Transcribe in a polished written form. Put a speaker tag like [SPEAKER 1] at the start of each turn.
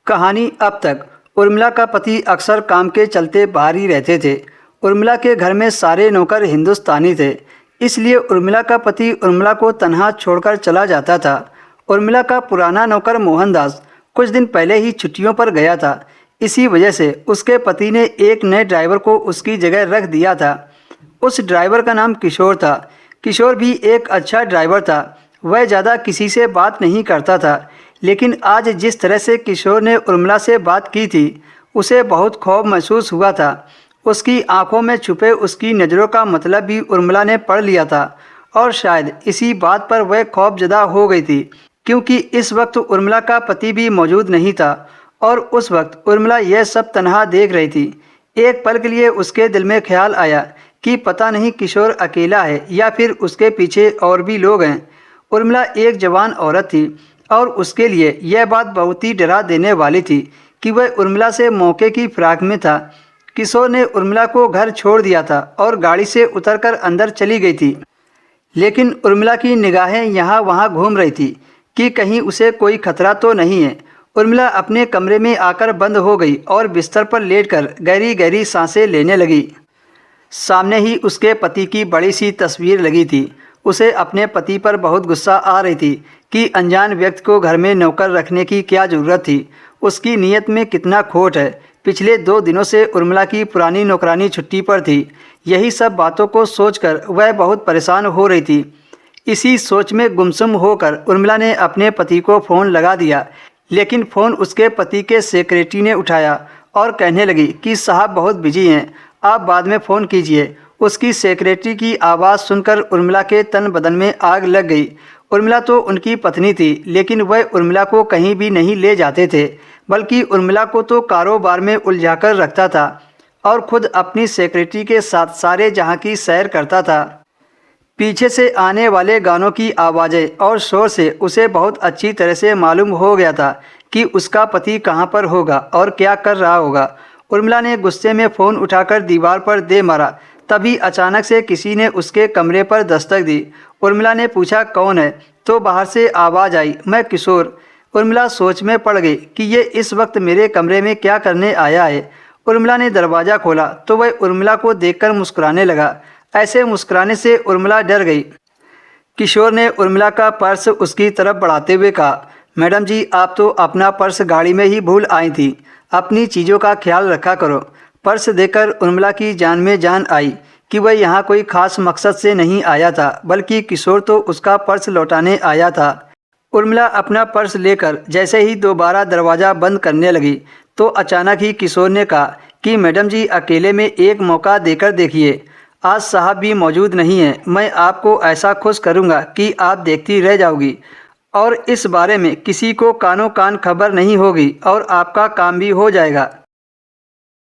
[SPEAKER 1] कहानी अब तक। उर्मिला का पति अक्सर काम के चलते बाहर ही रहते थे। उर्मिला के घर में सारे नौकर हिंदुस्तानी थे, इसलिए उर्मिला का पति उर्मिला को तन्हा छोड़कर चला जाता था। उर्मिला का पुराना नौकर मोहनदास कुछ दिन पहले ही छुट्टियों पर गया था। इसी वजह से उसके पति ने एक नए ड्राइवर को उसकी जगह रख दिया था। उस ड्राइवर का नाम किशोर था। किशोर भी एक अच्छा ड्राइवर था। वह ज़्यादा किसी से बात नहीं करता था, लेकिन आज जिस तरह से किशोर ने उर्मिला से बात की थी, उसे बहुत खौफ महसूस हुआ था। उसकी आंखों में छुपे उसकी नज़रों का मतलब भी उर्मिला ने पढ़ लिया था, और शायद इसी बात पर वह खौफजदा हो गई थी, क्योंकि इस वक्त उर्मिला का पति भी मौजूद नहीं था और उस वक्त उर्मिला यह सब तन्हा देख रही थी। एक पल के लिए उसके दिल में ख्याल आया कि पता नहीं किशोर अकेला है या फिर उसके पीछे और भी लोग हैं। उर्मिला एक जवान औरत थी और उसके लिए यह बात बहुत ही डरा देने वाली थी कि वह उर्मिला से मौके की फिराक में था। किशोर ने उर्मिला को घर छोड़ दिया था और गाड़ी से उतरकर अंदर चली गई थी, लेकिन उर्मिला की निगाहें यहाँ वहाँ घूम रही थी कि कहीं उसे कोई खतरा तो नहीं है। उर्मिला अपने कमरे में आकर बंद हो गई और बिस्तर पर लेटकर गहरी गहरी सांसें लेने लगी। सामने ही उसके पति की बड़ी सी तस्वीर लगी थी। उसे अपने पति पर बहुत गुस्सा आ रही थी कि अनजान व्यक्ति को घर में नौकर रखने की क्या ज़रूरत थी। उसकी नीयत में कितना खोट है। पिछले 2 दिनों से उर्मिला की पुरानी नौकरानी छुट्टी पर थी। यही सब बातों को सोचकर वह बहुत परेशान हो रही थी। इसी सोच में गुमसुम होकर उर्मिला ने अपने पति को फ़ोन लगा दिया, लेकिन फ़ोन उसके पति के सेक्रेटरी ने उठाया और कहने लगी कि साहब बहुत बिजी हैं, आप बाद में फ़ोन कीजिए। उसकी सेक्रेटरी की आवाज़ सुनकर उर्मिला के तन बदन में आग लग गई। उर्मिला तो उनकी पत्नी थी, लेकिन वह उर्मिला को कहीं भी नहीं ले जाते थे, बल्कि उर्मिला को तो कारोबार में उलझाकर रखता था और खुद अपनी सेक्रेटरी के साथ सारे जहां की सैर करता था। पीछे से आने वाले गानों की आवाज़ें और शोर से उसे बहुत अच्छी तरह से मालूम हो गया था कि उसका पति कहां पर होगा और क्या कर रहा होगा। उर्मिला ने गुस्से में फ़ोन उठाकर दीवार पर दे मारा। तभी अचानक से किसी ने उसके कमरे पर दस्तक दी। उर्मिला ने पूछा कौन है, तो बाहर से आवाज़ आई मैं किशोर। उर्मिला सोच में पड़ गई कि ये इस वक्त मेरे कमरे में क्या करने आया है। उर्मिला ने दरवाज़ा खोला तो वह उर्मिला को देखकर मुस्कुराने लगा। ऐसे मुस्कुराने से उर्मिला डर गई। किशोर ने उर्मिला का पर्स उसकी तरफ बढ़ाते हुए कहा, मैडम जी आप तो अपना पर्स गाड़ी में ही भूल आई थी, अपनी चीज़ों का ख्याल रखा करो। पर्स देकर उर्मिला की जान में जान आई कि वह यहाँ कोई ख़ास मकसद से नहीं आया था, बल्कि किशोर तो उसका पर्स लौटाने आया था। उर्मिला अपना पर्स लेकर जैसे ही दोबारा दरवाज़ा बंद करने लगी तो अचानक ही किशोर ने कहा कि मैडम जी अकेले में एक मौका देकर देखिए, आज साहब भी मौजूद नहीं है। मैं आपको ऐसा खुश करूँगा कि आप देखती रह जाओगी और इस बारे में किसी को कानो कान खबर नहीं होगी और आपका काम भी हो जाएगा।